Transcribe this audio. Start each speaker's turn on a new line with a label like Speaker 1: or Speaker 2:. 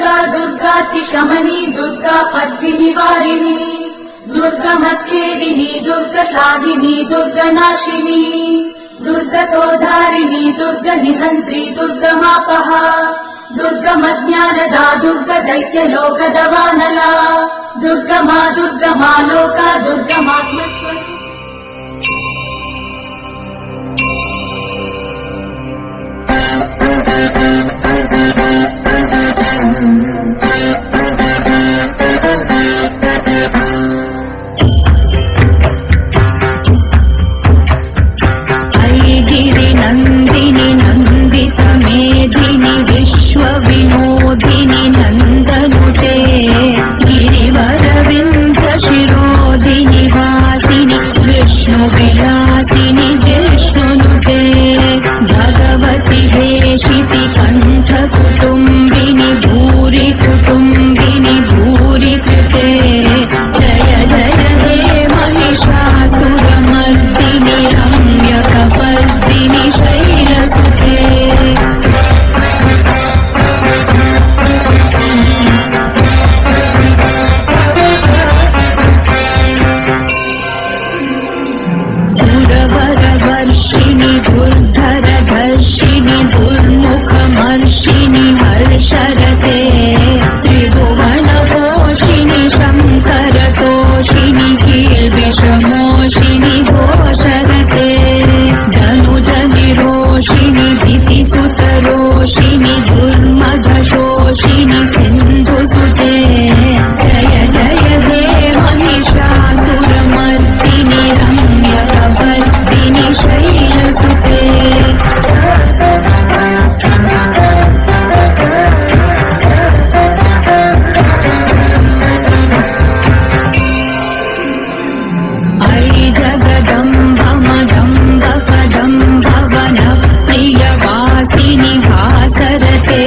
Speaker 1: दुर्गा दुर्गातिशमनी दुर्गा पद्मिनिवारिणी दुर्गमच्छेदिनी दुर्गसाधिनी दुर्गनाशिनी दुर्गतोधारिणी दुर्गनिहन्त्री दुर्गमापः दुर्गमज्ञानदा दुर्गदैत्यलोकदवानला दुर्गमा दुर्गमा लोका दुर्गमात्मस्वरूपा
Speaker 2: ऐगिरि नन्दिनि नन्दित मेधिनि विश्वविनोदिनि नन्दनुते गिरिवरविन्द शिरोधिनि वासिनि विष्णुविलासिनि जिष्णुनुते भगवति हेशिति कण्ठ कुटुम्बिनि भूरि कुटुम्बिनि भूरि कृते जय जय हे महिषासुरमर्दिनि रम्यकपर्दिनि शैलसुते सुरवरवर्षिणि दुर्धरधर्षिणि दुर्मुखमर्षिणि हर्षरते त्रिभुवनपोषिणि शङ्करतोषिणि कीर्विषमोषिणि घोषरते धनुजनिरोषिणि दितिसुतरोषिणि दुर्मदशोषिणि सिन्धुसुते जय जय हे महिषासुरमर्दिनि रम्यकपर्दिनि शैलसुते जगदम्ब मदम्ब कदम्ब वनप्रियवासिनि हासरते